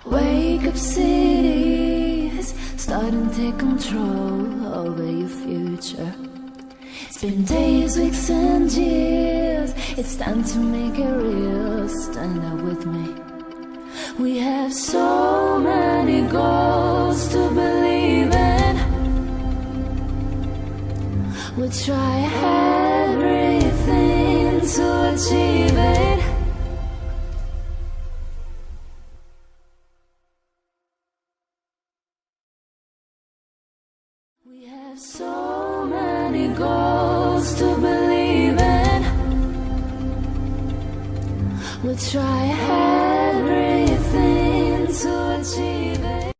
Wake up cities, start and take control over your future. It's been days, weeks and years, it's time to make it real. Stand up with me. We have so many goals to believe in. We'll try everything to achieve it. We have so many goals to believe in. We'll try everything to achieve it.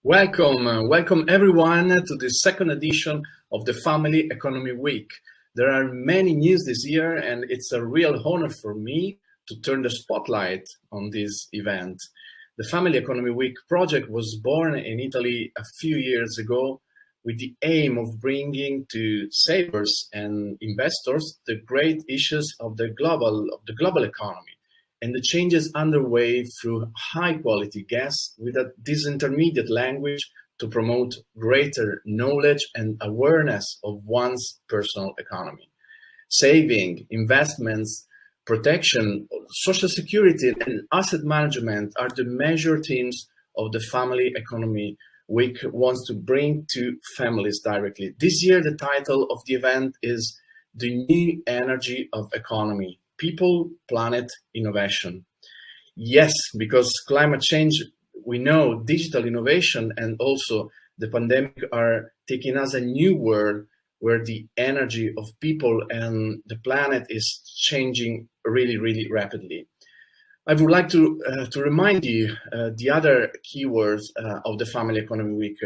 Welcome everyone to the second edition of the Family Economy Week. There are many news this year, and it's a real honor for me to turn the spotlight on this event. The Family Economy Week project was born in Italy a few years ago with the aim of bringing to savers and investors the great issues of the global economy and the changes underway through high-quality guests with a disintermediate language to promote greater knowledge and awareness of one's personal economy. Saving, investments, protection, social security, and asset management are the major themes of the Family Economy Week wants to bring to families directly. This year, the title of the event is The New Energy of Economy, People, Planet, Innovation. Yes, because climate change, we know digital innovation and also the pandemic are taking us a new world where the energy of people and the planet is changing really, really rapidly. I would like to remind you the other keywords of the Family Economy Week,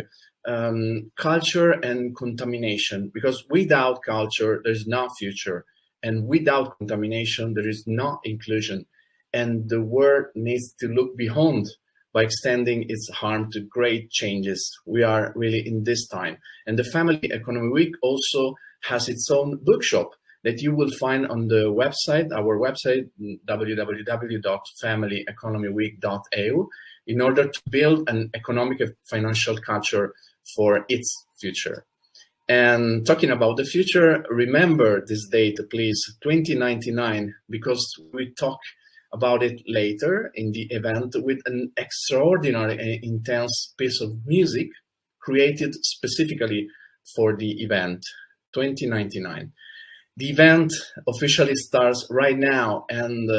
culture and contamination, because without culture, there's no future. And without contamination, there is no inclusion. And the world needs to look beyond by extending its harm to great changes. We are really in this time. And the Family Economy Week also has its own bookshop that you will find on the website, our website, www.familyeconomyweek.eu, in order to build an economic and financial culture for its future. And talking about the future, remember this date, please, 2099, because we talk about it later in the event with an extraordinary and intense piece of music created specifically for the event, 2099. The event officially starts right now and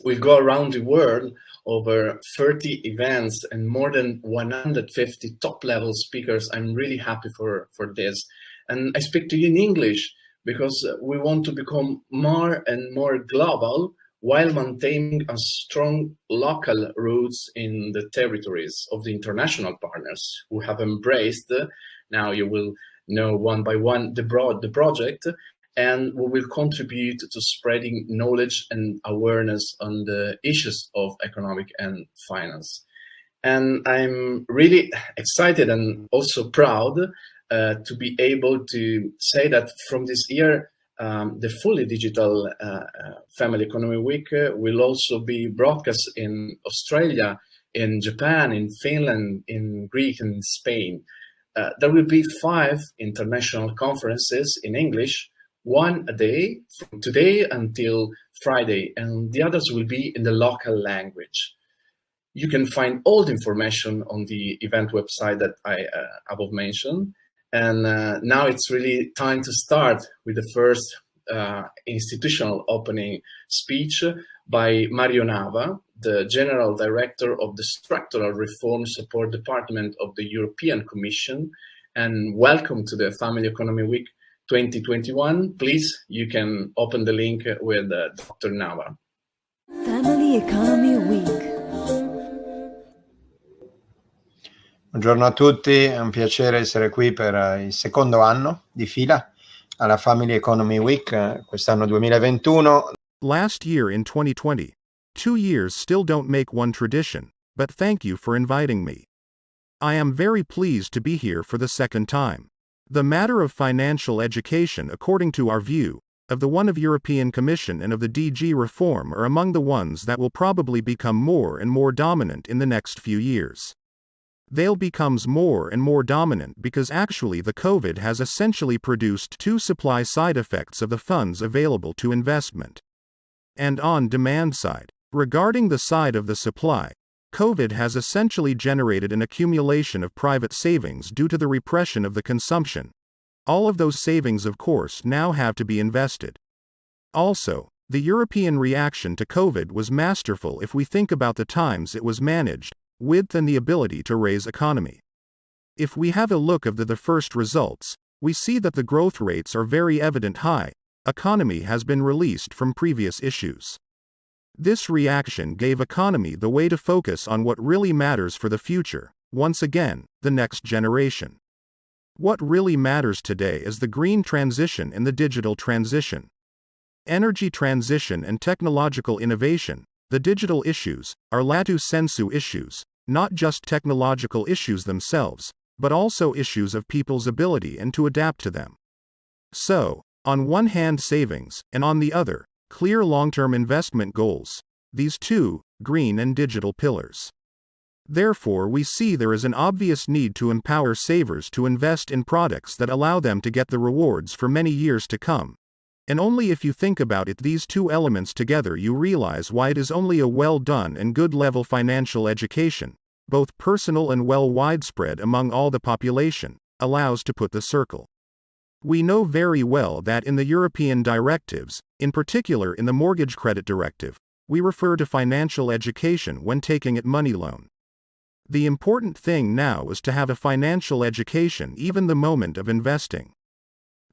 will go around the world over 30 events and more than 150 top-level speakers. I'm really happy for this. And I speak to you in English because we want to become more and more global while maintaining a strong local roots in the territories of the international partners who have embraced, now you will know one by one, the project, and we will contribute to spreading knowledge and awareness on the issues of economic and finance. And I'm really excited and also proud to be able to say that from this year, the fully digital Family Economy Week will also be broadcast in Australia, in Japan, in Finland, in Greece, and in Spain. There will be 5 international conferences in English, one a day from today until Friday, and the others will be in the local language. You can find all the information on the event website that I above mentioned. And now it's really time to start with the first institutional opening speech by Mario Nava, the General Director of the Structural Reform Support Department of the European Commission. And welcome to the Family Economy Week 2021. Please, you can open the link with Dr. Nava. Family Economy Week. Buongiorno a tutti, è un piacere essere qui per il secondo anno di fila alla Family Economy Week, quest'anno 2021. Last year in 2020. 2 years still don't make one tradition, but thank you for inviting me. I am very pleased to be here for the second time. The matter of financial education, according to our view, of the one of European Commission and of the DG reform are among the ones that will probably become more and more dominant in the next few years. They'll becomes more and more dominant because actually the COVID has essentially produced two supply side effects of the funds available to investment. And on demand side, regarding the side of the supply, COVID has essentially generated an accumulation of private savings due to the repression of the consumption. All of those savings, of course, now have to be invested. Also, the European reaction to COVID was masterful if we think about the times it was managed, with and the ability to raise economy. If we have a look of the first results, we see that the growth rates are very evident high. Economy has been released from previous issues. This reaction gave economy the way to focus on what really matters for the future, once again, the next generation. What really matters today is the green transition and the digital transition. Energy transition and technological innovation, the digital issues, are lato sensu issues, not just technological issues themselves, but also issues of people's ability and to adapt to them. So, on one hand savings, and on the other, clear long-term investment goals, these two, green and digital pillars. Therefore we see there is an obvious need to empower savers to invest in products that allow them to get the rewards for many years to come. And only if you think about it, these two elements together, you realize why it is only a well done and good level financial education, both personal and well widespread among all the population, allows to put the circle. We know very well that in the European directives, in particular in the Mortgage Credit Directive, we refer to financial education when taking a money loan. The important thing now is to have a financial education even the moment of investing.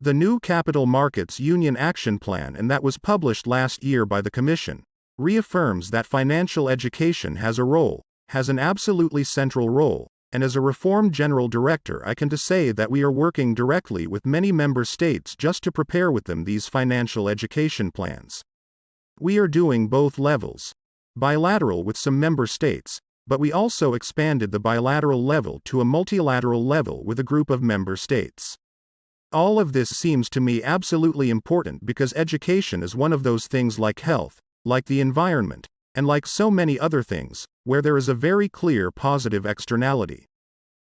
The new Capital Markets Union Action Plan, and that was published last year by the Commission, reaffirms that financial education has a role, has an absolutely central role, and as a reformed general director I can to say that we are working directly with many member states just to prepare with them these financial education plans. We are doing both levels, bilateral with some member states, but we also expanded the bilateral level to a multilateral level with a group of member states. All of this seems to me absolutely important because education is one of those things like health, like the environment, and like so many other things, where there is a very clear positive externality.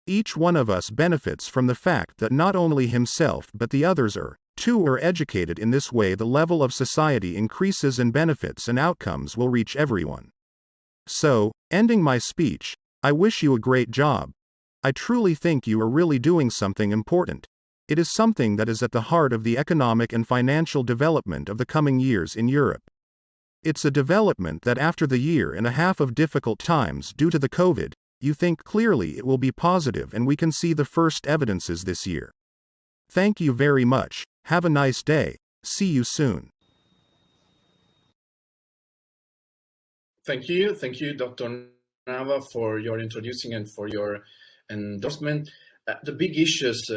Each one of us benefits from the fact that not only himself but the others too are educated. In this way the level of society increases and benefits and outcomes will reach everyone. So, ending my speech, I wish you a great job. I truly think you are really doing something important. It is something that is at the heart of the economic and financial development of the coming years in Europe. It's a development that after the year and a half of difficult times due to the COVID, you think clearly it will be positive, and we can see the first evidences this year. Thank you very much. Have a nice day. See you soon. Thank you, Dr. Nava, for your introducing and for your endorsement. The big issues,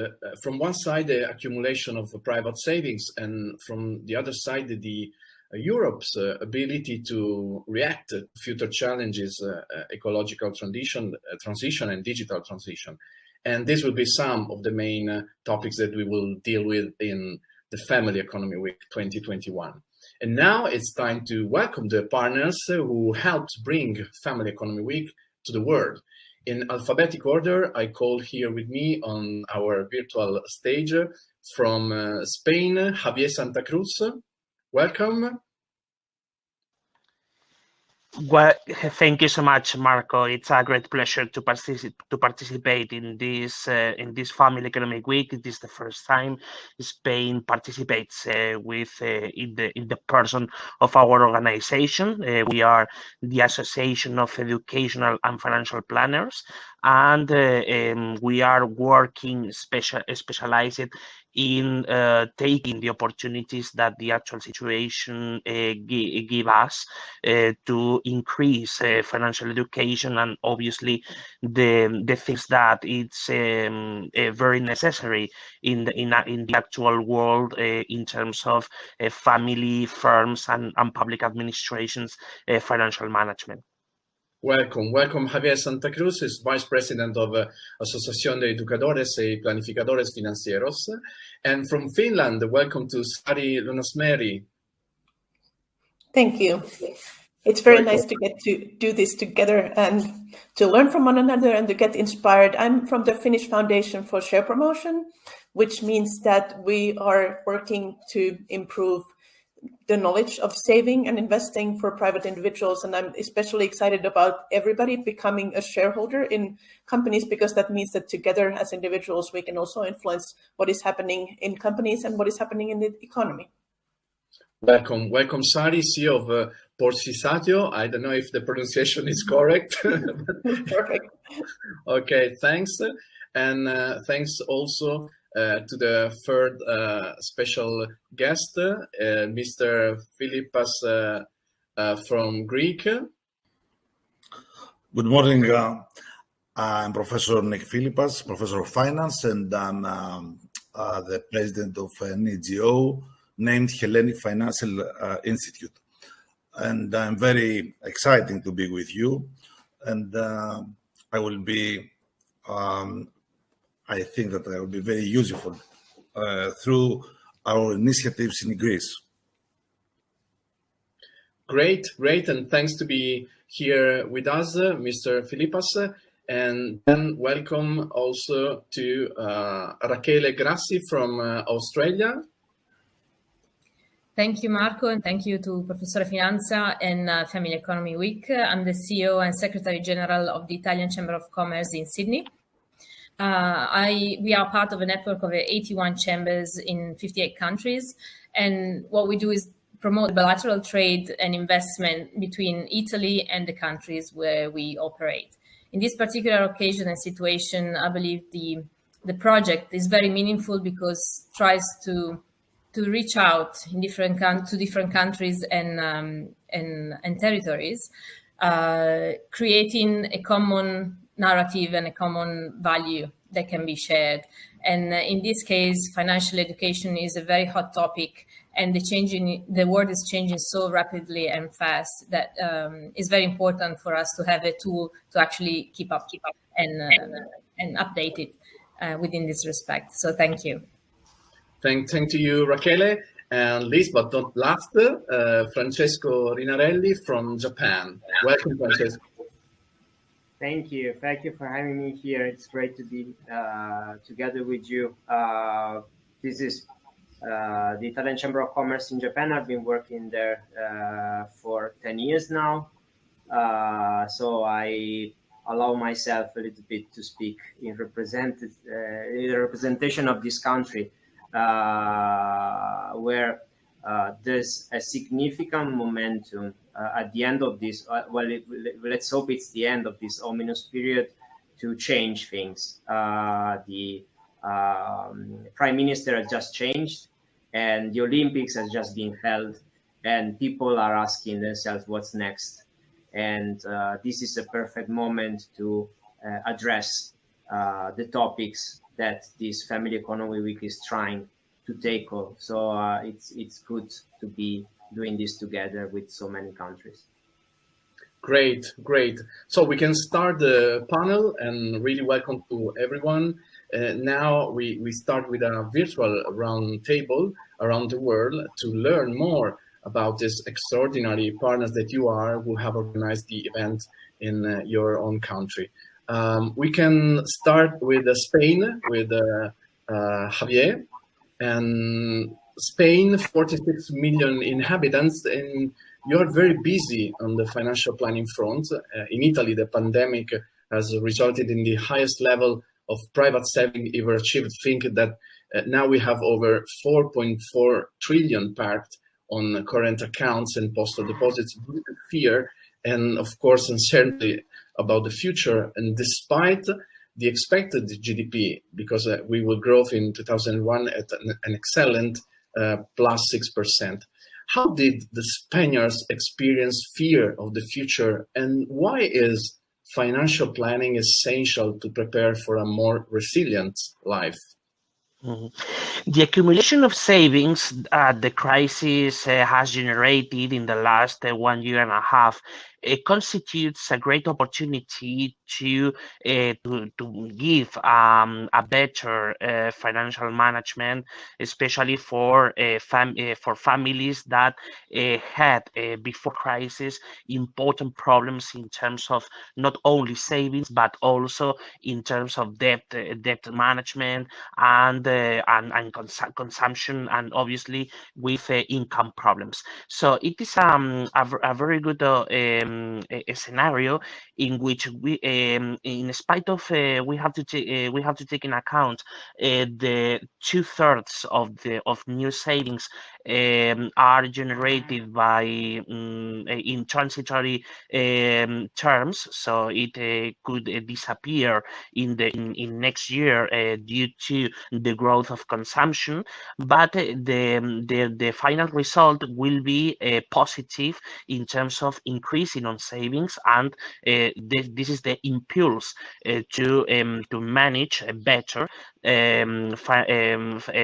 from one side, the accumulation of private savings, and from the other side, the Europe's ability to react to future challenges, ecological transition and digital transition. And this will be some of the main topics that we will deal with in the Family Economy Week 2021. And now it's time to welcome the partners who helped bring Family Economy Week to the world. In alphabetic order, I call here with me on our virtual stage from Spain, Javier Santa Cruz. Welcome. Well, thank you so much, Marco. It's a great pleasure to participate in this Family Economic Week. It is the first time Spain participates in the person of our organization. We are the Association of Educational and Financial Planners, and we are working specialized in taking the opportunities that the actual situation give us to increase financial education, and obviously the things that it's very necessary in the actual world in terms of family, firms, and public administrations financial management. Welcome. Javier Santa Cruz is Vice President of Asociación de Educadores y Planificadores Financieros. And from Finland, welcome to Sari Lunasmeri. Thank you. It's very nice to get to do this together and to learn from one another and to get inspired. I'm from the Finnish Foundation for Share Promotion, which means that we are working to improve the knowledge of saving and investing for private individuals. And I'm especially excited about everybody becoming a shareholder in companies, because that means that together as individuals, we can also influence what is happening in companies and what is happening in the economy. Welcome, Sari, CEO of Porcisatio. I don't know if the pronunciation is correct. Perfect. Okay, thanks. And thanks also to the third special guest, Mr. Philippas from Greek. Good morning. I'm Professor Nick Philippas, Professor of Finance, and I'm the president of an NGO named Hellenic Financial Institute. And I'm very excited to be with you. And I will be, I think that I will be very useful through our initiatives in Greece. Great. And thanks to be here with us, Mr. Philippas. And then welcome also to Raquel Grassi from Australia. Thank you, Marco, and thank you to Professor Finanza and Family Economy Week. I'm the CEO and Secretary General of the Italian Chamber of Commerce in Sydney. We are part of a network of 81 chambers in 58 countries. And what we do is promote bilateral trade and investment between Italy and the countries where we operate. In this particular occasion and situation, I believe the project is very meaningful because it tries to reach out in different countries and territories, creating a common narrative and a common value that can be shared. And in this case, financial education is a very hot topic, and the world is changing so rapidly and fast that it's very important for us to have a tool to actually keep up and update it within this respect. So thank you. Thank to you, Raquel. And last but not last, Francesco Rinarelli from Japan. Welcome, Francesco. Thank you for having me here. It's great to be together with you. This is the Italian Chamber of Commerce in Japan. I've been working there for 10 years now. So I allow myself a little bit to speak in representation of this country, where there's a significant momentum at the end of this. Let's hope it's the end of this ominous period to change things. The Prime Minister has just changed, and the Olympics has just been held, and people are asking themselves what's next. And this is a perfect moment to address the topics that this Family Economy Week is trying to tackle. So it's good to be doing this together with so many countries. Great. So we can start the panel, and really welcome to everyone. Now we start with a virtual round table around the world to learn more about this extraordinary partners that you are, who have organized the event in your own country. We can start with Spain, with Javier. And Spain, 46 million inhabitants, and you're very busy on the financial planning front. In Italy, the pandemic has resulted in the highest level of private saving ever achieved. Think that now we have over 4.4 trillion parked on current accounts and postal deposits due to fear and, of course, uncertainty about the future. And despite the expected GDP, because we will grow in 2001 at an excellent plus 6%. How did the Spaniards experience fear of the future, and why is financial planning essential to prepare for a more resilient life? Mm-hmm. The accumulation of savings the crisis has generated in the last 1 year and a half constitutes a great opportunity to give a better financial management, especially for families that had before crisis important problems in terms of not only savings but also in terms of debt management and consumption, and obviously with income problems. So it is a very good a scenario in which we, in spite of we have to take in account the 2/3 of new savings are generated by in transitory terms, so it could disappear in next year due to the growth of consumption, but the final result will be positive in terms of increasing on savings, and this is the impulse to manage better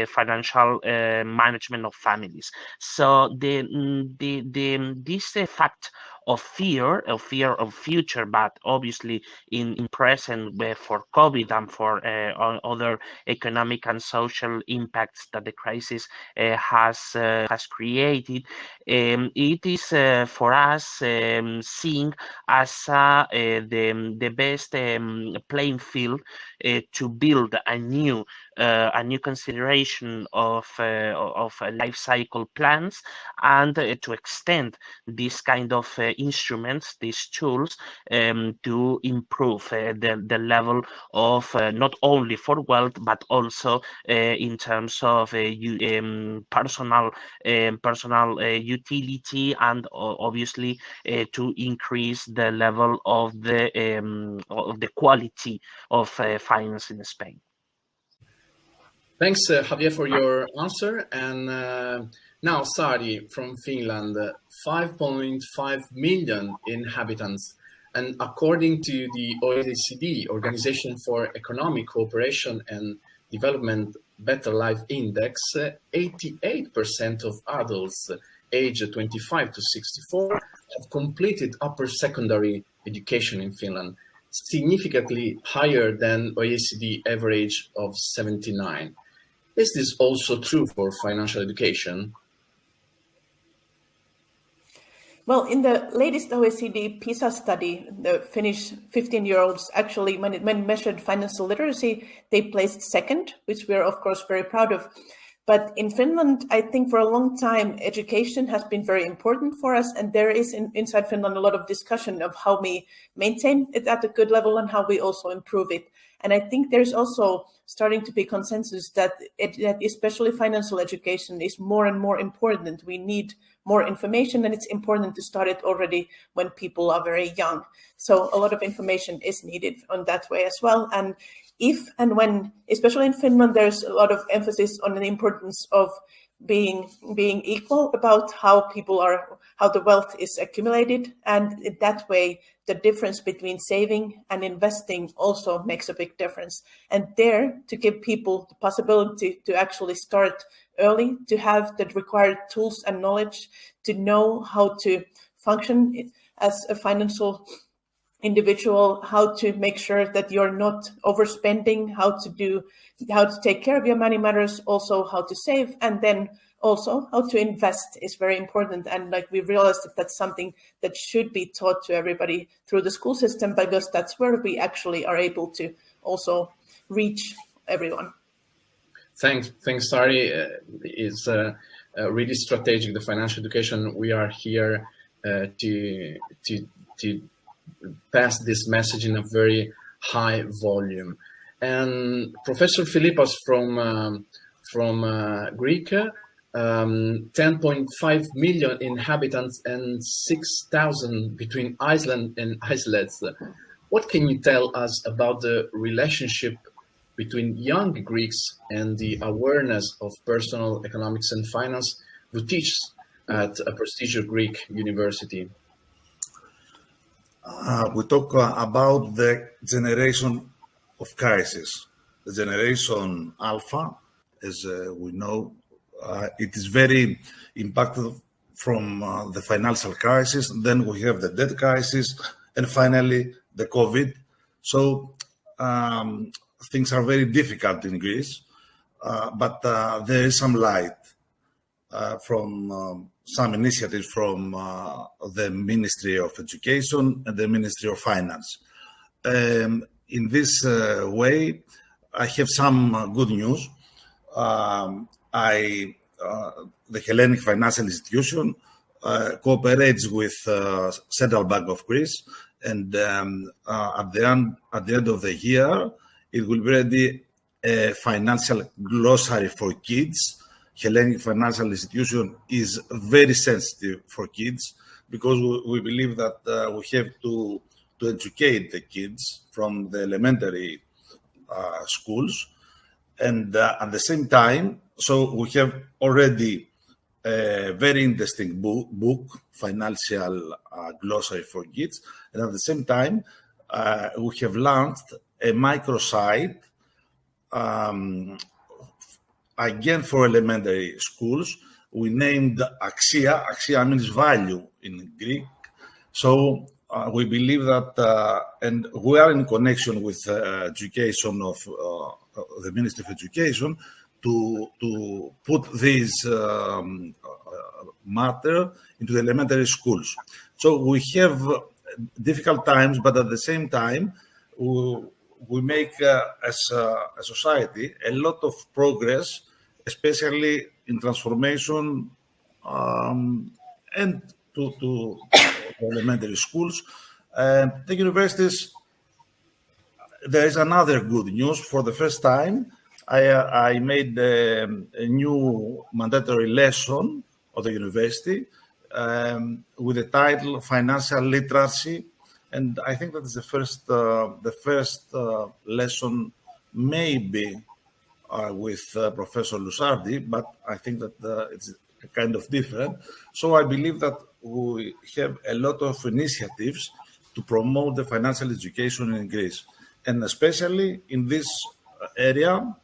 financial management of families. So this fact of fear of future, but obviously in present for COVID and for other economic and social impacts that the crisis has created, it is for us seen as the best playing field to build a new consideration of life cycle plans, and to extend this kind of instruments, these tools, to improve the level of not only for wealth but also in terms of personal utility, and obviously to increase the level of the quality of finance in Spain. Thanks, Javier, for your answer. And now, Sari from Finland, 5.5 million inhabitants. And according to the OECD, Organization for Economic Cooperation and Development Better Life Index, 88% of adults aged 25 to 64 have completed upper secondary education in Finland, significantly higher than OECD average of 79. Is this also true for financial education? Well, in the latest OECD PISA study, the Finnish 15-year-olds actually, when measured financial literacy, they placed second, which we're of course very proud of. But in Finland, I think for a long time, education has been very important for us. And there is inside Finland a lot of discussion of how we maintain it at a good level and how we also improve it. And I think there's also starting to be consensus that especially financial education is more and more important. We need more information, and it's important to start it already when people are very young. So a lot of information is needed on that way as well. And if and when, especially in Finland, there's a lot of emphasis on the importance of being equal about how the wealth is accumulated. And in that way, the difference between saving and investing also makes a big difference. And there, to give people the possibility to actually start early, to have the required tools and knowledge, to know how to function as a financial individual, how to make sure that you're not overspending, how to take care of your money matters, also how to save, and then also how to invest is very important. And like we realized that that's something that should be taught to everybody through the school system, because that's where we actually are able to also reach everyone. Thanks, Sari. It's really strategic, the financial education. We are here to pass this message in a very high volume. And Professor Philippas from Greek, 10.5 million inhabitants and 6,000 between Iceland and islets. What can you tell us about the relationship between young Greeks and the awareness of personal economics and finance who teach at a prestigious Greek university? We talk about the generation of crisis. The generation Alpha, as we know, it is very impacted from the financial crisis. Then we have the debt crisis, and finally the COVID. So things are very difficult in Greece, but there is some light from some initiatives from the Ministry of Education and the Ministry of Finance. In this way, I have some good news. The Hellenic Financial Institution cooperates with Central Bank of Greece, and at the end of the year, it will be ready a financial glossary for kids. Hellenic Financial Institution is very sensitive for kids because we believe that we have to educate the kids from the elementary schools. And at the same time, so we have already a very interesting book, Financial Glossary for Kids. And at the same time, we have launched a microsite again for elementary schools. We named Axia. Axia means value in Greek. So we believe that, and we are in connection with education of the Ministry of Education to put this matter into the elementary schools. So we have difficult times, but at the same time, we make as a society a lot of progress, especially in transformation and to elementary schools. The universities, there is another good news. For the first time, I made a new mandatory lesson of the university with the title Financial Literacy. And I think that is the first lesson, maybe with Professor Lusardi, but I think that it's kind of different. So I believe that we have a lot of initiatives to promote the financial education in Greece, and especially in this area,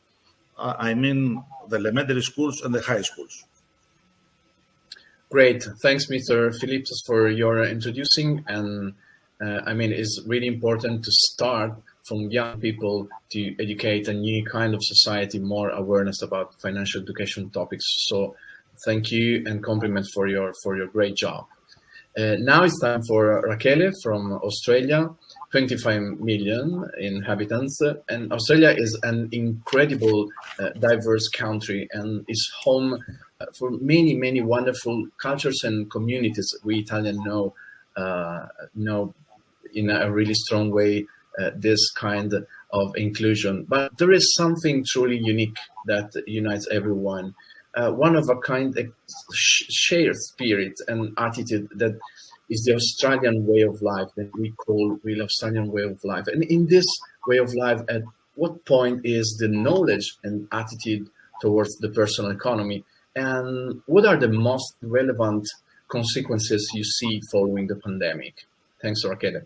I mean the elementary schools and the high schools. Great. Thanks, Mr. Philippos, for your introducing. And I mean, it's really important to start from young people to educate a new kind of society, more awareness about financial education topics. So thank you and compliments for your great job. Now it's time for Raquel from Australia, 25 million inhabitants. And Australia is an incredible, diverse country and is home for many, many wonderful cultures and communities we Italians know in a really strong way this kind of inclusion. But there is something truly unique that unites everyone. One of a kind shared spirit and attitude that is the Australian way of life that we call real Australian way of life. And in this way of life, at what point is the knowledge and attitude towards the personal economy? And what are the most relevant consequences you see following the pandemic? Thanks, Raquel.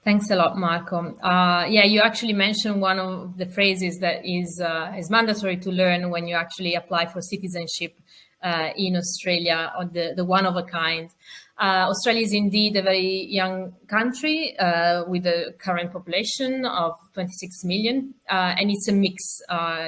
Thanks a lot, Marco. Yeah, you actually mentioned one of the phrases that is mandatory to learn when you actually apply for citizenship in Australia, or the one of a kind. Australia is indeed a very young country with a current population of 26 million, and it's a mix.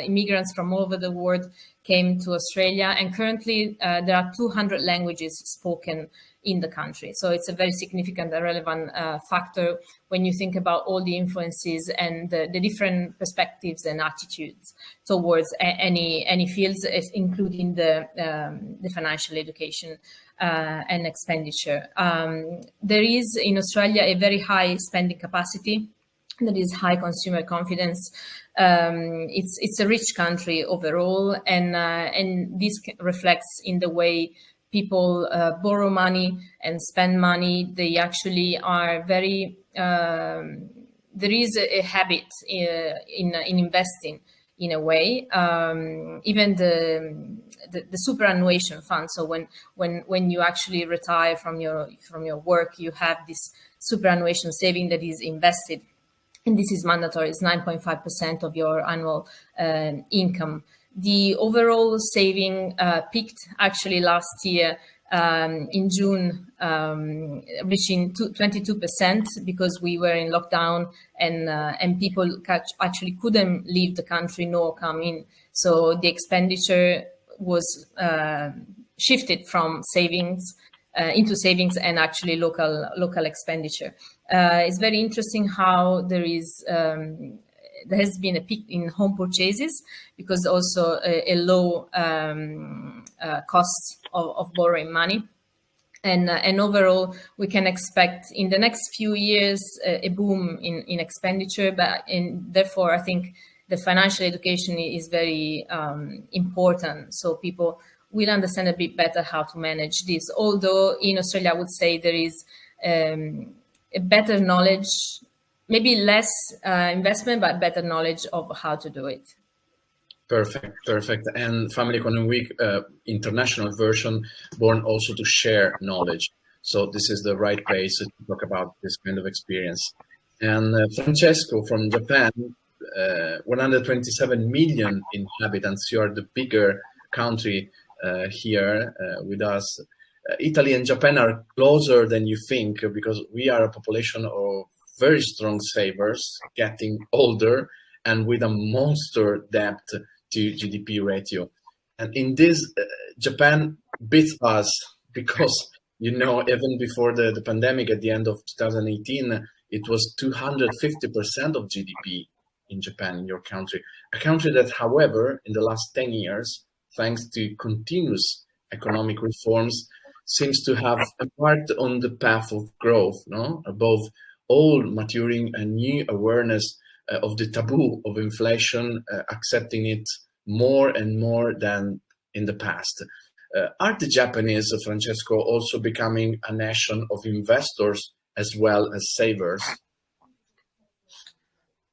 Immigrants from all over the world came to Australia, and currently there are 200 languages spoken in the country. So it's a very significant and relevant factor when you think about all the influences and the different perspectives and attitudes towards any fields, including the financial education and expenditure. There is in Australia a very high spending capacity. There is high consumer confidence. It's a rich country overall, and this reflects in the way people borrow money and spend money. They actually are very. There is a habit in investing in a way. Even the superannuation fund. So when you actually retire from your work, you have this superannuation saving that is invested. And this is mandatory. It's 9.5% of your annual income. The overall saving peaked actually last year in June, reaching 22% because we were in lockdown and people actually couldn't leave the country nor come in. So the expenditure was shifted from savings into savings and actually local expenditure. It's very interesting how there has been a peak in home purchases because also a low cost of borrowing money. And overall, we can expect in the next few years a boom in expenditure, therefore, I think the financial education is very important. So people will understand a bit better how to manage this. Although in Australia, I would say there is a better knowledge, maybe less investment, but better knowledge of how to do it. Perfect. And Family Economy Week international version, born also to share knowledge. So this is the right place to talk about this kind of experience. And Francesco from Japan, 127 million inhabitants. You are the bigger country here with us. Italy and Japan are closer than you think because we are a population of very strong savers, getting older, and with a monster debt to GDP ratio. And in this, Japan beats us because, even before the pandemic at the end of 2018, it was 250% of GDP in Japan, in your country. A country that, however, in the last 10 years, thanks to continuous economic reforms, seems to have embarked on the path of growth, above all maturing a new awareness of the taboo of inflation, accepting it more and more than in the past. Are the Japanese, Francesco, also becoming a nation of investors as well as savers?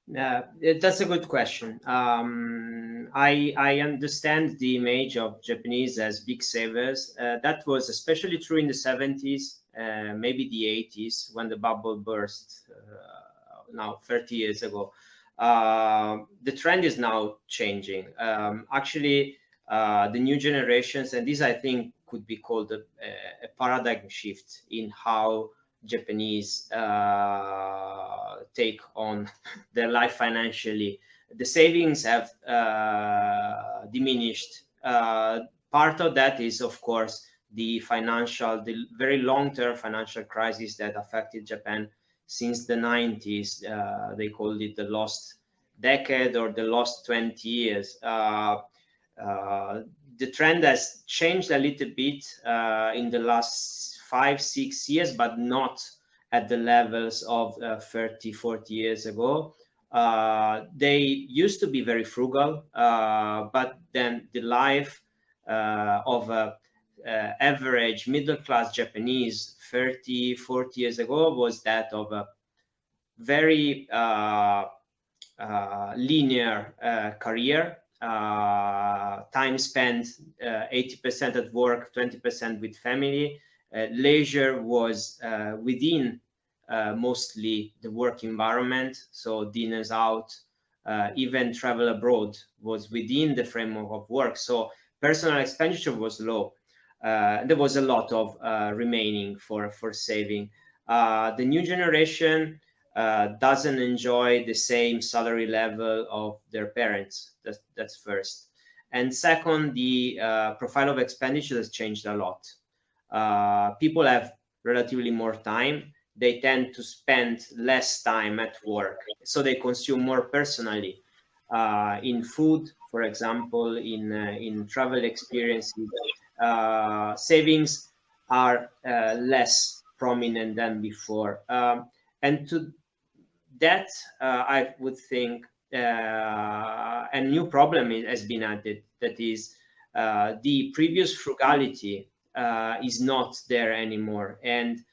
That's a good question. I understand the image of Japanese as big savers. That was especially true in the 70s, maybe the 80s, when the bubble burst, now 30 years ago. The trend is now changing. Actually, the new generations, and this I think could be called a paradigm shift in how Japanese take on their life financially. The savings have diminished. Part of that is, of course, the very long-term financial crisis that affected Japan since the 90s. They called it the lost decade or the lost 20 years. The trend has changed a little bit in the last 5-6 years, but not at the levels of 30-40 years ago. They used to be very frugal, but then the life of average middle-class Japanese 30-40 years ago was that of a very linear career. Time spent 80% at work, 20% with family. Leisure was within mostly the work environment, so dinners out, even travel abroad was within the framework of work. So personal expenditure was low. There was a lot of remaining for saving. The new generation doesn't enjoy the same salary level of their parents. That's first. And second, the profile of expenditure has changed a lot. People have relatively more time. They tend to spend less time at work, so they consume more personally in food, for example, in travel experiences. Savings are less prominent than before, and to that I would think a new problem has been added. That is, the previous frugality is not there anymore, and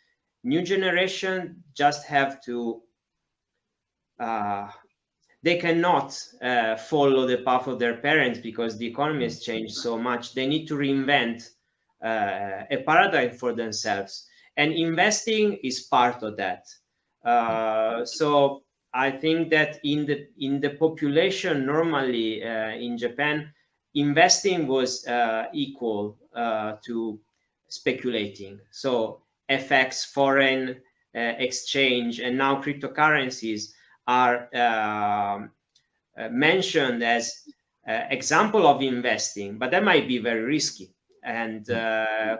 new generation just have to they cannot follow the path of their parents because the economy has changed so much. They need to reinvent a paradigm for themselves, and investing is part of that. So I think that in the population normally in Japan, investing was equal to speculating. So FX, foreign exchange, and now cryptocurrencies are mentioned as example of investing, but that might be very risky and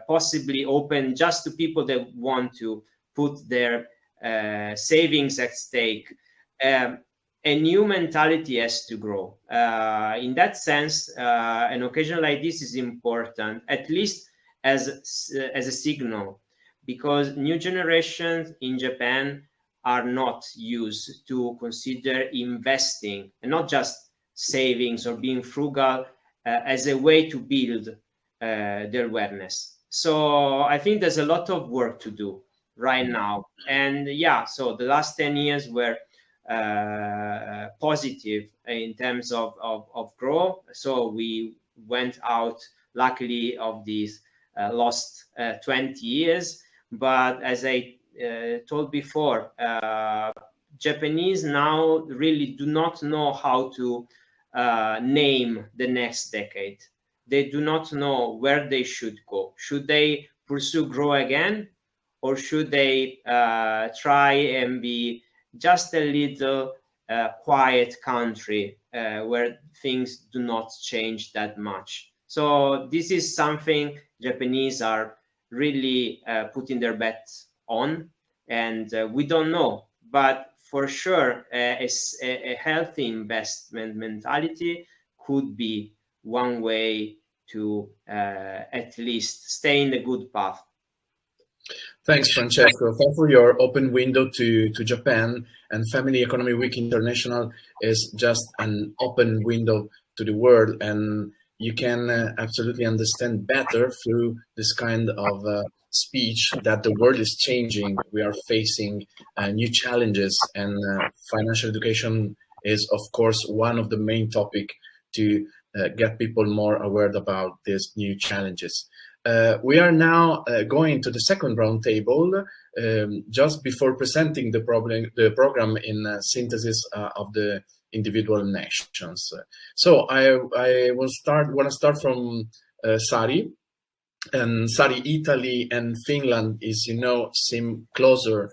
possibly open just to people that want to put their savings at stake. A new mentality has to grow. In that sense, an occasion like this is important, at least as a signal, because new generations in Japan are not used to consider investing, and not just savings or being frugal, as a way to build their awareness. So I think there's a lot of work to do right now. And yeah, so the last 10 years were positive in terms of growth. So we went out, luckily, of these lost 20 years. But as I told before, Japanese now really do not know how to name the next decade. They do not know where they should go. Should they pursue grow again, or should they try and be just a little quiet country where things do not change that much? So this is something Japanese are really putting their bets on, and we don't know. But for sure, a healthy investment mentality could be one way to at least stay in the good path. Thanks, Francesco. Thanks for your open window to Japan. And Family Economy Week International is just an open window to the world. And you can absolutely understand better through this kind of speech that the world is changing. We are facing new challenges, and financial education is, of course, one of the main topics to get people more aware about these new challenges. We are now going to the second roundtable, just before presenting the program in synthesis of the individual nations. So I want to start from Sari. And Sari, Italy and Finland, as you know, seem closer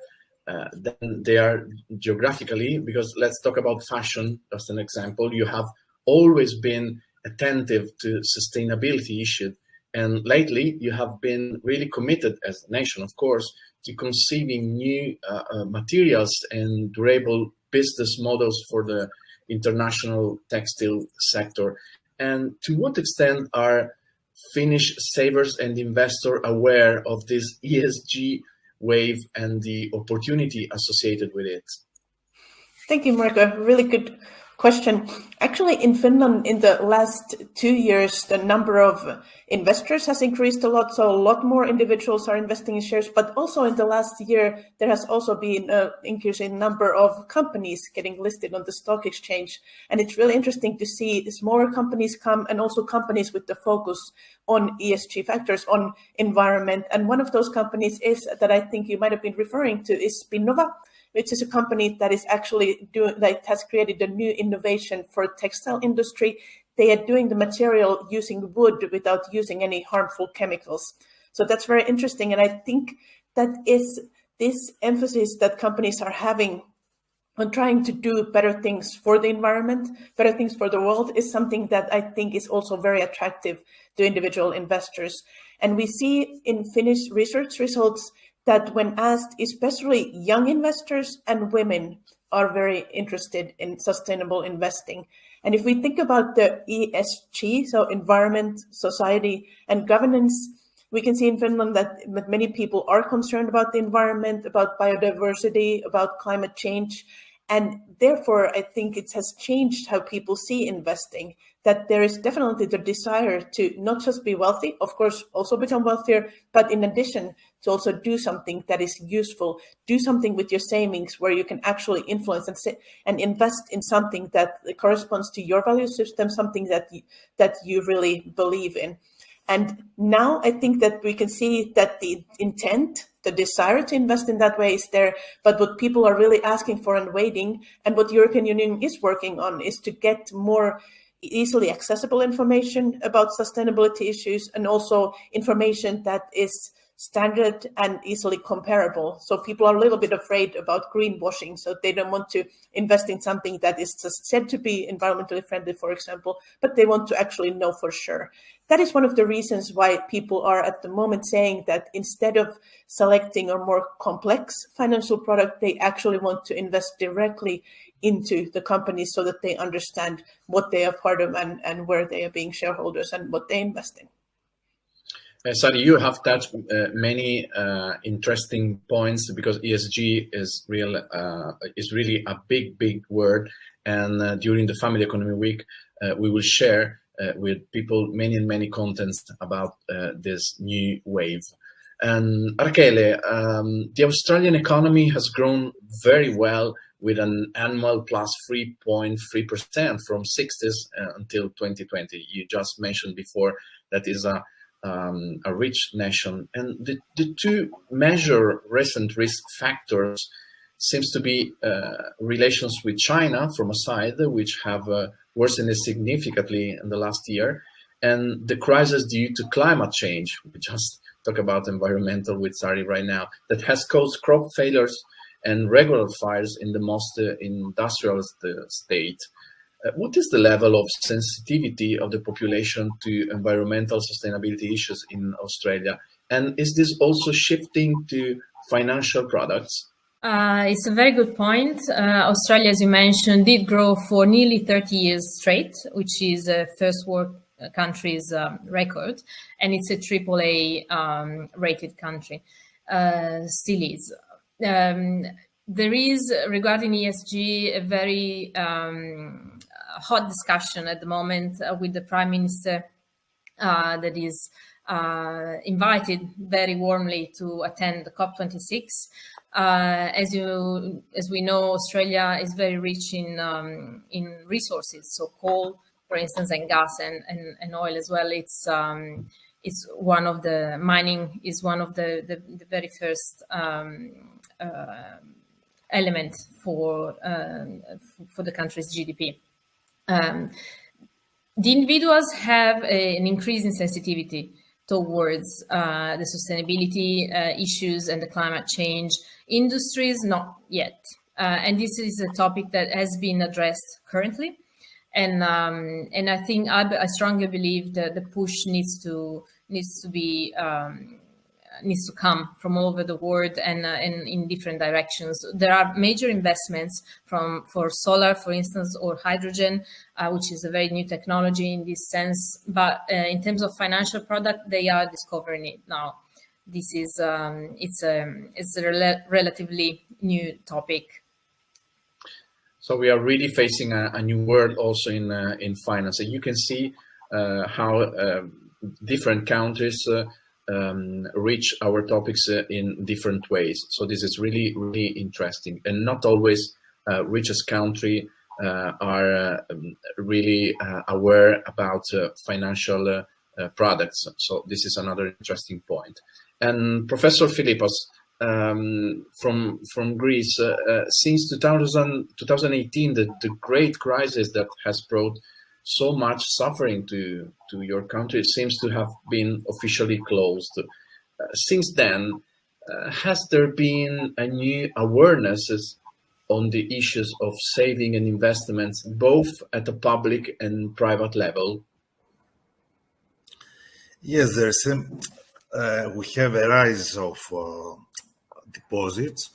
than they are geographically, because let's talk about fashion, as an example. You have always been attentive to sustainability issues. And lately, you have been really committed, as a nation, of course, to conceiving new materials and durable business models for the international textile sector. And to what extent are Finnish savers and investors aware of this ESG wave and the opportunity associated with it? Thank you, Marco. Really good question. Actually, in Finland, in the last 2 years, the number of investors has increased a lot. So a lot more individuals are investing in shares. But also in the last year, there has also been an increase in number of companies getting listed on the stock exchange. And it's really interesting to see as more companies come, and also companies with the focus on ESG factors, on environment. And one of those companies is that I think you might have been referring to is Spinnova, which is a company that is actually has created a new innovation for textile industry. They are doing the material using wood without using any harmful chemicals. So that's very interesting. And I think that is this emphasis that companies are having on trying to do better things for the environment, better things for the world, is something that I think is also very attractive to individual investors. And we see in Finnish research results that when asked, especially young investors and women are very interested in sustainable investing. And if we think about the ESG, so environment, society, and governance, we can see in Finland that many people are concerned about the environment, about biodiversity, about climate change. And therefore, I think it has changed how people see investing, that there is definitely the desire to not just be wealthy, of course, also become wealthier, but in addition to also do something that is useful, do something with your savings where you can actually influence and invest in something that corresponds to your value system, something that you really believe in. And now I think that we can see that the intent, the desire to invest in that way is there, but what people are really asking for and waiting, and what the European Union is working on, is to get more easily accessible information about sustainability issues, and also information that is standard and easily comparable. So people are a little bit afraid about greenwashing, so they don't want to invest in something that is just said to be environmentally friendly, for example, but they want to actually know for sure. That is one of the reasons why people are at the moment saying that instead of selecting a more complex financial product, they actually want to invest directly into the companies so that they understand what they are part of and where they are being shareholders and what they invest in. Sari, you have touched many interesting points, because ESG is really a big word. And during the Family Economy Week, we will share with people many contents about this new wave. And Raquel, the Australian economy has grown very well with an annual plus 3.3% from 60s until 2020. You just mentioned before that is a rich nation, and the two major recent risk factors seems to be relations with China from a side, which have worsened significantly in the last year, and the crisis due to climate change. We just talk about environmental with Sari right now, that has caused crop failures and regular fires in the most industrial state. What is the level of sensitivity of the population to environmental sustainability issues in Australia? And is this also shifting to financial products? It's a very good point. Australia, as you mentioned, did grow for nearly 30 years straight, which is a first world country's record. And it's a AAA rated country. Still is. There is, regarding ESG, a very hot discussion at the moment with the Prime Minister that is invited very warmly to attend the COP26. As we know, Australia is very rich in resources, so coal, for instance, and gas and oil as well. It's one of the mining is one of the very first element for the country's GDP. The individuals have an increase in sensitivity towards the sustainability issues and the climate change. Industries, not yet. And this is a topic that has been addressed currently. And I think I strongly believe that the push needs to come from all over the world and in different directions. There are major investments for solar, for instance, or hydrogen, which is a very new technology in this sense. But in terms of financial product, they are discovering it now. This is it's a relatively new topic. So we are really facing a new world also in finance. And you can see how different countries reach our topics in different ways. So this is really interesting, and not always richest country are really aware about financial products. So this is another interesting point. And Professor Philippos, from Greece, since 2018, the great crisis that has brought so much suffering to your country seems to have been officially closed. Since then, has there been a new awareness on the issues of saving and investments, both at the public and private level? Yes, we have a rise of deposits.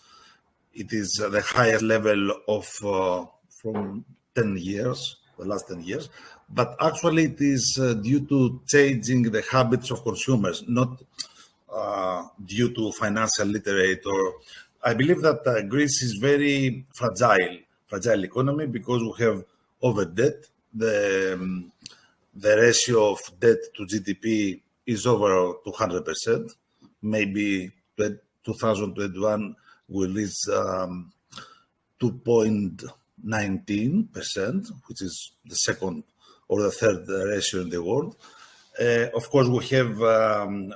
It is the highest level of from 10 years, the last 10 years. But actually, it is due to changing the habits of consumers, not due to financial literate. Or I believe that Greece is very fragile economy because we have over debt. The ratio of debt to GDP is over 200%. Maybe 2021 will reach 2.19%, which is the second or the third ratio in the world. Of course, we have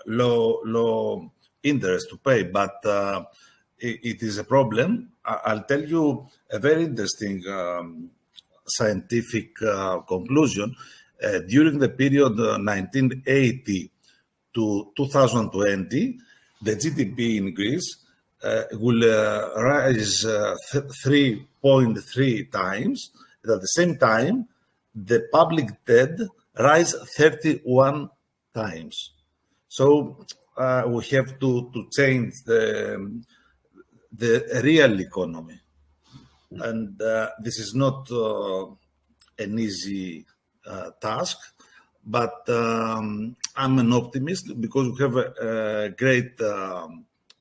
low interest to pay, but it is a problem. I'll tell you a very interesting scientific conclusion. During the period 1980 to 2020, the GDP in Greece will rise 3.3 times. And at the same time, the public debt rise 31 times. So we have to change the real economy. And this is not an easy task, but I'm an optimist because we have great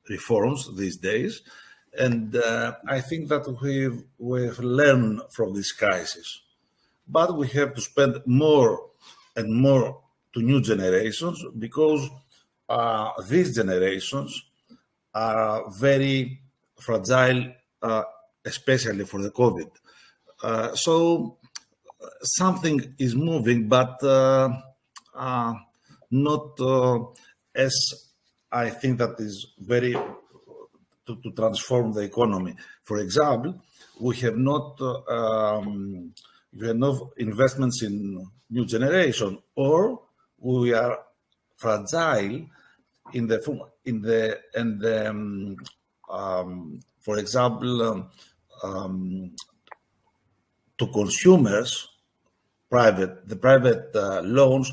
reforms these days. And I think that we've learned from this crisis. But we have to spend more and more to new generations because these generations are very fragile, especially for the COVID. So something is moving, but not as I think that is very to transform the economy. For example, we have not investments in new generation, or we are fragile for example, to consumers, the private loans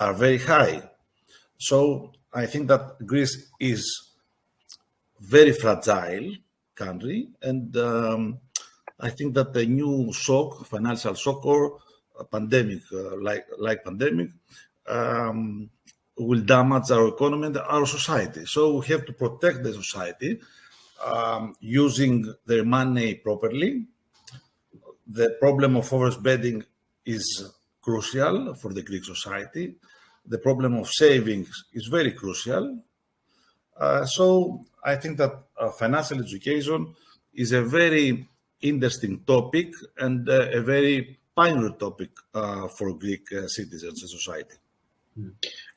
are very high. So I think that Greece is very fragile country, and I think that the new shock, financial shock or a pandemic, like pandemic, will damage our economy and our society. So we have to protect the society using their money properly. The problem of overspending is crucial for the Greek society. The problem of savings is very crucial. So I think that financial education is a very interesting topic and a very pioneer topic for Greek citizens and society.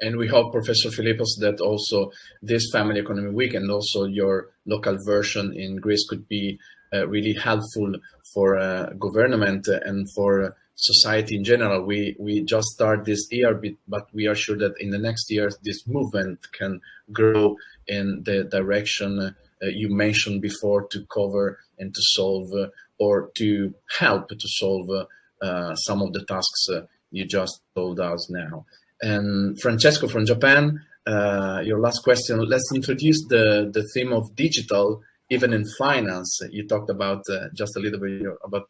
And we hope, Professor Philippos, that also this Family Economy Week and also your local version in Greece could be really helpful for government and for society in general. We just start this year, but we are sure that in the next years, this movement can grow in the direction you mentioned before, to cover and to solve or to help to solve some of the tasks you just told us now. And Francesco from Japan, your last question. Let's introduce the theme of digital, even in finance. You talked about just a little bit about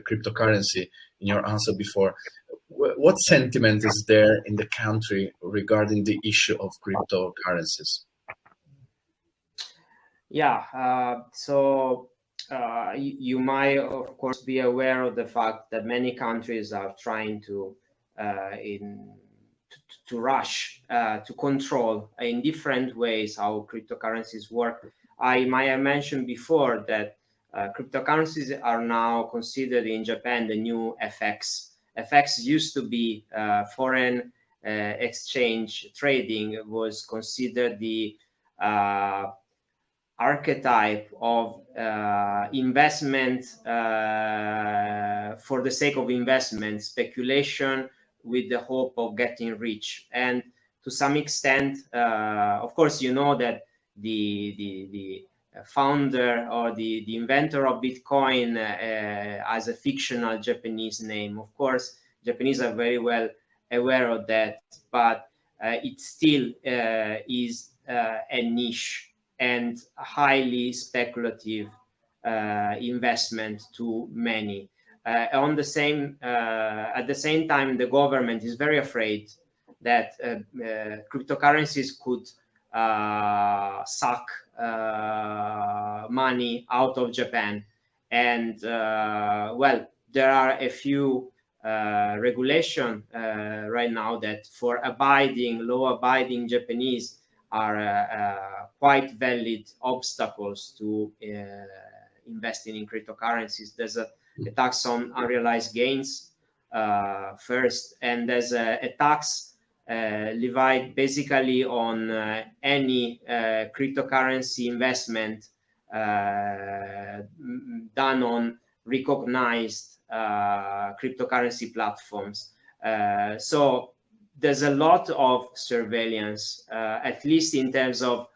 cryptocurrency in your answer before. What sentiment is there in the country regarding the issue of cryptocurrencies? Yeah, so you might, of course, be aware of the fact that many countries are trying to rush to control in different ways how cryptocurrencies work. I might have mentioned before that cryptocurrencies are now considered in Japan the new FX. FX used to be foreign exchange trading, was considered the archetype of investment for the sake of investment, speculation with the hope of getting rich. And to some extent, of course, you know that the founder or the inventor of Bitcoin has a fictional Japanese name. Of course, Japanese are very well aware of that, but it still is a niche and highly speculative investment to many. At the same time, the government is very afraid that cryptocurrencies could suck money out of Japan. And well, there are a few regulation right now that for law-abiding Japanese are quite valid obstacles to investing in cryptocurrencies. There's a tax on unrealized gains first, and there's a tax levied basically on any cryptocurrency investment done on recognized cryptocurrency platforms. So there's a lot of surveillance, at least in terms of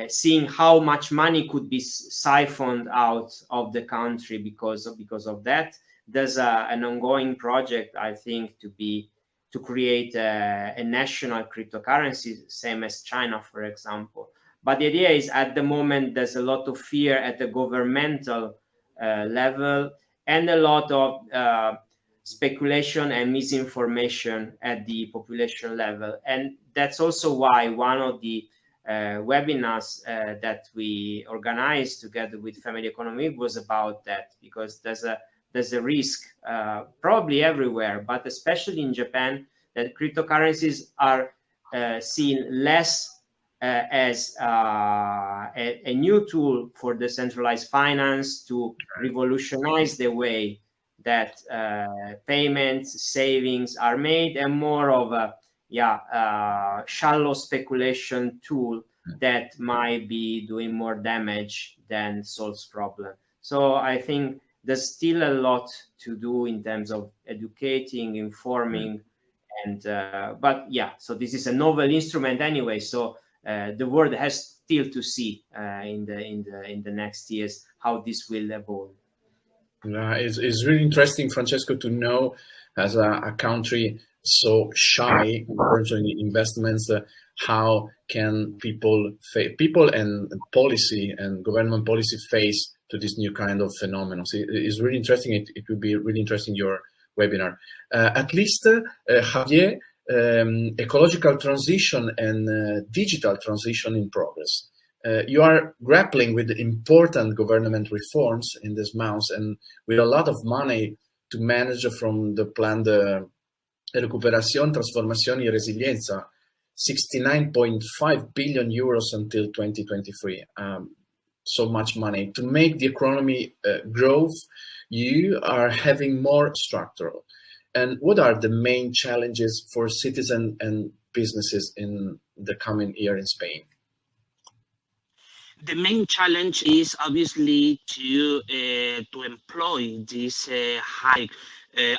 seeing how much money could be siphoned out of the country because of that. There's an ongoing project, I think, to create a national cryptocurrency, same as China, for example. But the idea is, at the moment, there's a lot of fear at the governmental level, and a lot of speculation and misinformation at the population level. And that's also why one of the webinars that we organized together with Family Economy was about that, because there's a risk probably everywhere, but especially in Japan, that cryptocurrencies are seen less as a new tool for decentralized finance to revolutionize the way that payments, savings are made, and more of a shallow speculation tool that might be doing more damage than solves problem. So I think there's still a lot to do in terms of educating, informing, and but yeah, so this is a novel instrument anyway. So the world has still to see in the next years how this will evolve. It's really interesting, Francesco, to know, as a country so shy in terms of investments, how can people and policy and government policy face to this new kind of phenomenon. So it's really interesting. It will be really interesting, your webinar. At least, Javier, ecological transition and digital transition in progress. You are grappling with important government reforms in these months, and with a lot of money to manage from the planned Recuperación, Transformación y Resiliencia, 69.5 billion euros until 2023. So much money. To make the economy growth, you are having more structural. And what are the main challenges for citizens and businesses in the coming year in Spain? The main challenge is obviously to employ this high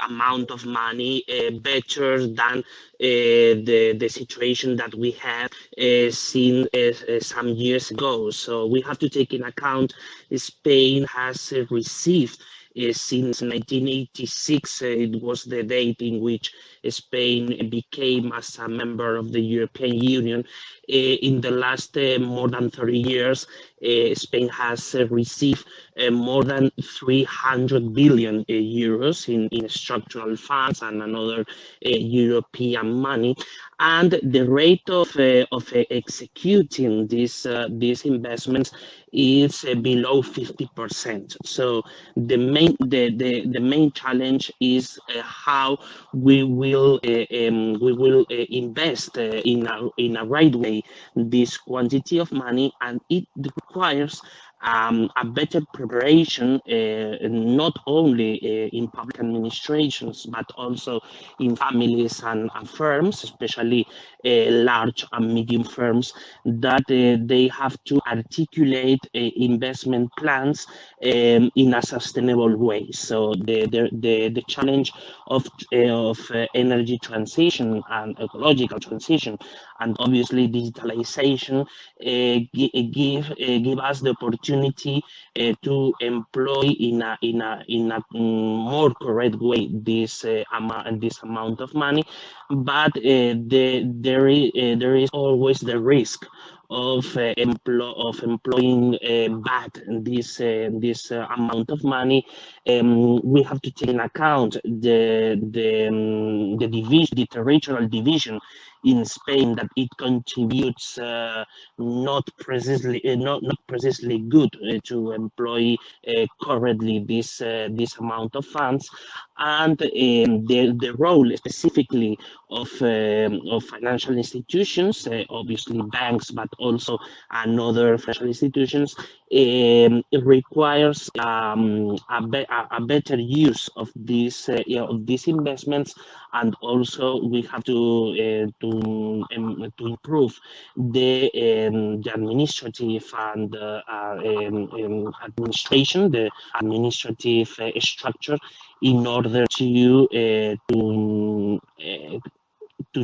amount of money better than the situation that we have seen some years ago. So we have to take in account Spain has received since 1986, it was the date in which Spain became as a member of the European Union. In the last more than 30 years, Spain has received more than 300 billion euros in structural funds and another European money. And the rate of executing these investments is below 50%. So the main challenge is how we will invest in a right way this quantity of money, and it requires a better preparation, not only in public administrations, but also in families and firms, especially large and medium firms, that they have to articulate investment plans in a sustainable way. So the challenge of energy transition and ecological transition, and obviously digitalization, give us the opportunity to employ in a more correct way this amount of money, but there is always the risk of employing back this amount of money. We have to take into account the territorial division in Spain, that it contributes not precisely good to employ correctly this amount of funds, and the role specifically of financial institutions, obviously banks, but also another financial institutions, it requires a better use of these investments, and also we have to improve the administrative and administration, the administrative structure, in order to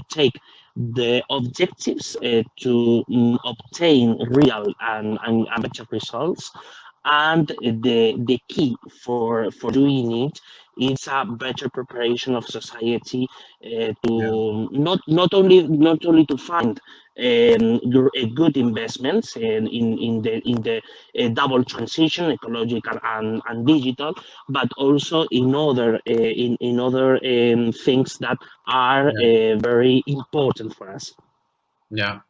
take the objectives to obtain real and better results. And the key for doing it is a better preparation of society to not only to find good investments in the double transition, ecological and digital, but also in other things that are very important for us. Yeah,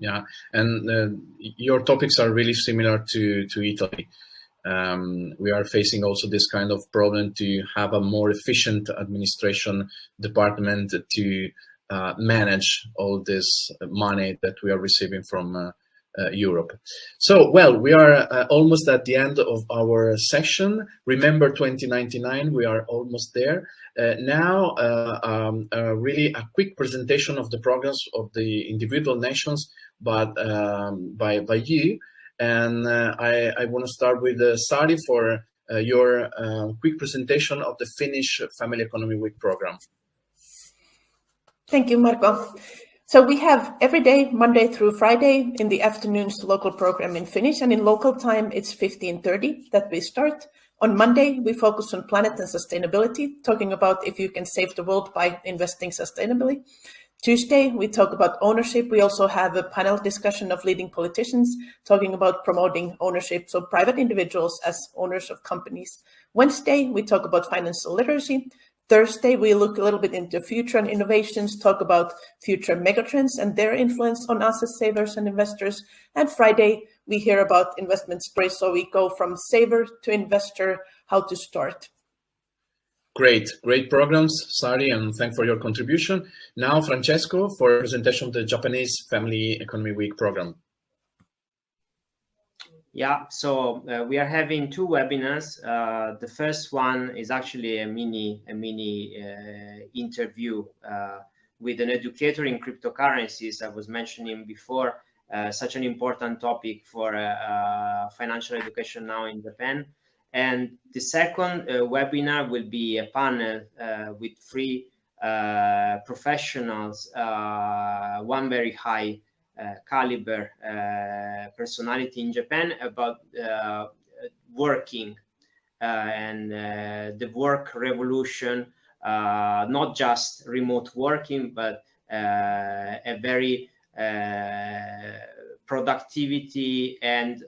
and your topics are really similar to Italy. We are facing also this kind of problem to have a more efficient administration department to manage all this money that we are receiving from Europe. So, well, we are almost at the end of our session. Remember 2099, we are almost there. Now, really a quick presentation of the progress of the individual nations, but by you. And I want to start with Sari for your quick presentation of the Finnish Family Economy Week program. Thank you, Marco. So we have every day, Monday through Friday, in the afternoons, local program in Finnish, and in local time, it's 15:30 that we start. On Monday, we focus on planet and sustainability, talking about if you can save the world by investing sustainably. Tuesday, we talk about ownership. We also have a panel discussion of leading politicians talking about promoting ownership, so private individuals as owners of companies. Wednesday, we talk about financial literacy. Thursday, we look a little bit into future and innovations, talk about future megatrends and their influence on us as savers and investors. And Friday, we hear about investment stories, so we go from saver to investor, how to start. Great programs, Sari, and thanks for your contribution. Now, Francesco, for a presentation of the Japanese Family Economy Week program. Yeah, so we are having two webinars. The first one is actually a mini interview with an educator in cryptocurrencies I was mentioning before, such an important topic for financial education now in Japan. And the second webinar will be a panel with three professionals, one very high caliber personality in Japan, about working and the work revolution, not just remote working, but a very productivity and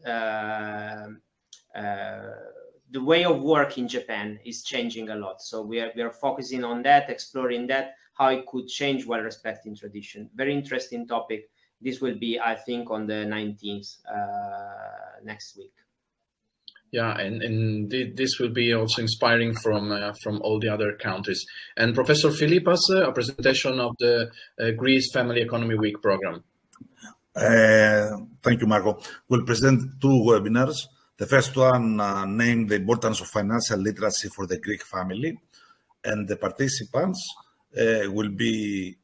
the way of work in Japan is changing a lot. So we are focusing on that, exploring that, how it could change while respecting tradition. Very interesting topic. This will be, I think, on the 19th next week. Yeah, and this will be also inspiring from all the other countries. And Professor Philippas, a presentation of the Greece Family Economy Week program. Thank you, Marco. We'll present two webinars. The first one named The Importance of Financial Literacy for the Greek Family. And the participants will be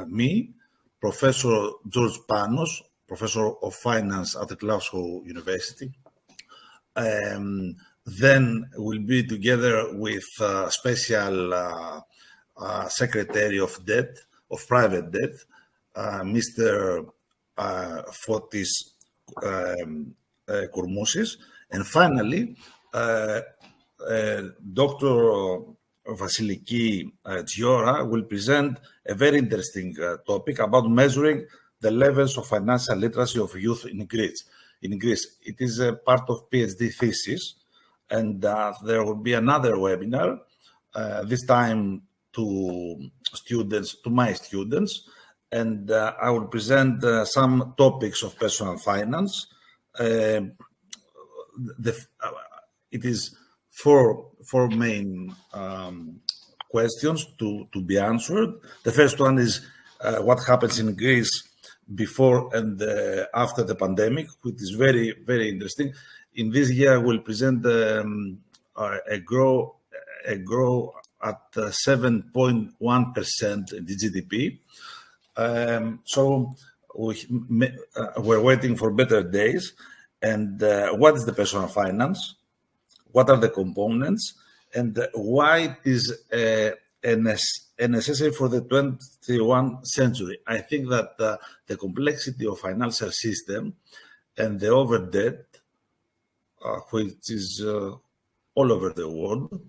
me, Professor George Panos, Professor of Finance at the Glasgow University. Then we'll be together with Special Secretary of Debt, of Private Debt, Mr. Fotis Kourmousis. And finally, Dr. Vasiliki Giora will present a very interesting topic about measuring the levels of financial literacy of youth in Greece. It is a part of PhD thesis, and there will be another webinar, this time to my students, and I will present some topics of personal finance. It is four main questions to be answered. The first one is what happens in Greece before and after the pandemic, which is very, very interesting. In this year, we'll present a grow at 7.1% in the GDP. So we're waiting for better days. And what is the personal finance? What are the components? And why it is necessary for the 21st century? I think that the complexity of financial system and the overdebt, which is all over the world,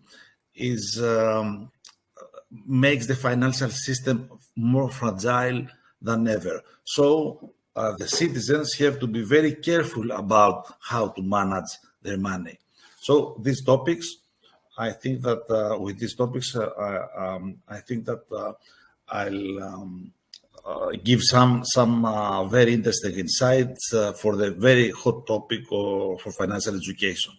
makes the financial system more fragile than ever. So the citizens have to be very careful about how to manage their money. So these topics, I think that with these topics, I think that I'll give some very interesting insights for the very hot topic for financial education.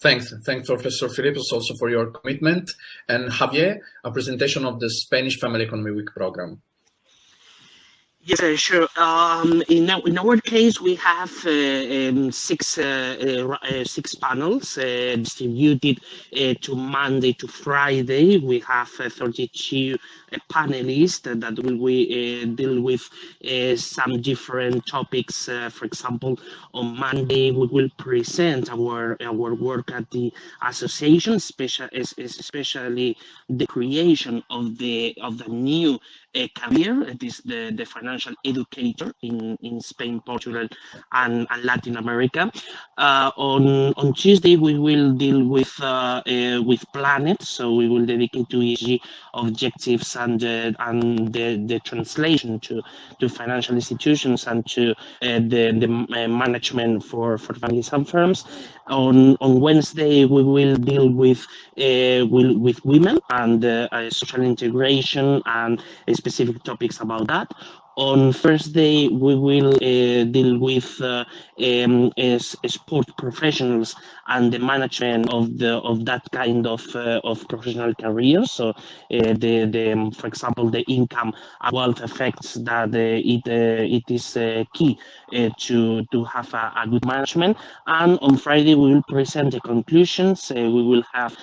Thanks, Professor Philippos, also for your commitment. And Javier, a presentation of the Spanish Family Economy Week program. Yes, sure. In our case, we have six panels distributed to Monday to Friday. We have 32 panelists that will deal with some different topics. For example, on Monday we will present our work at the association, especially the creation of the new career. It is the financial educator in Spain, Portugal, and Latin America. On Tuesday we will deal with Planet, so we will dedicate to ESG objectives and the translation to financial institutions and to the management for families and firms. On Wednesday we will deal with women and social integration and specific topics about that. On Thursday, we will deal with sport professionals and the management of that kind of professional career. So, for example, the income and wealth effects that it is key to have a good management. And on Friday, we will present the conclusions. We will have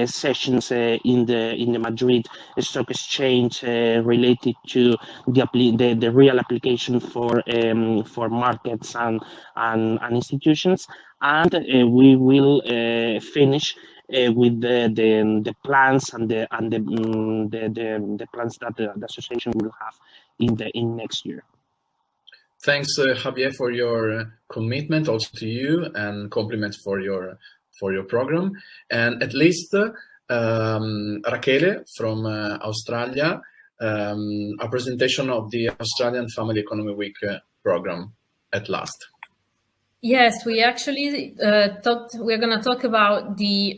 sessions in the Madrid Stock Exchange related to the real application for markets and institutions, and we will finish with the plans and the plans that the association will have in next year. Thanks, Javier, for your commitment, also to you, and compliments for your program. And at least Raquel from Australia. A presentation of the Australian Family Economy Week program at last. Yes, we actually we're going to talk about the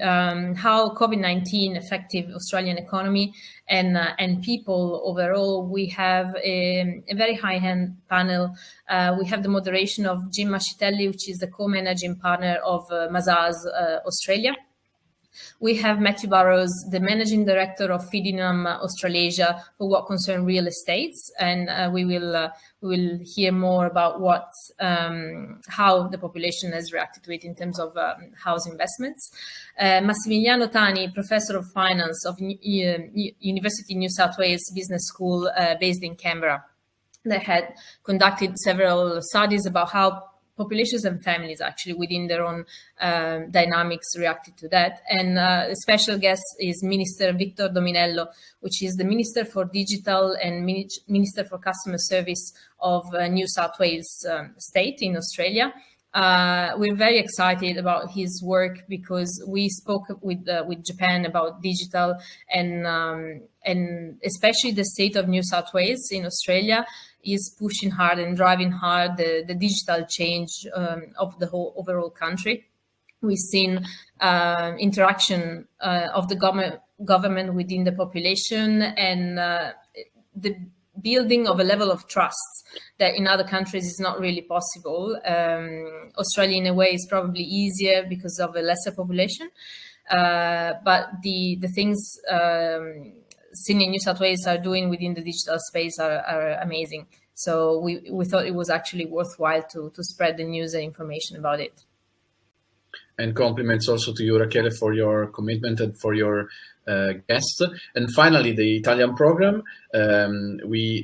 how COVID-19 affected Australian economy and people overall. We have a very high-end panel. We have the moderation of Jim Mascitelli, which is the co-managing partner of Mazars Australia. We have Matthew Burrows, the managing director of Fidinam Australasia, for what concern real estates, and we will hear more about how the population has reacted to it in terms of house investments. Massimiliano Tani, professor of finance of University of New South Wales Business School, based in Canberra, that had conducted several studies about how populations and families actually within their own dynamics reacted to that. And a special guest is Minister Victor Dominello, which is the Minister for Digital and Minister for Customer Service of New South Wales state in Australia. We're very excited about his work because we spoke with Japan about digital and especially the state of New South Wales in Australia is pushing hard and driving hard the digital change of the whole overall country. We've seen interaction of the government within the population and the building of a level of trust that in other countries is not really possible. Australia, in a way, is probably easier because of a lesser population, but the things Sydney and New South Wales are doing within the digital space are amazing. So we thought it was actually worthwhile to spread the news and information about it. And compliments also to you, Raquel, for your commitment and for your guests. And finally, the Italian program. We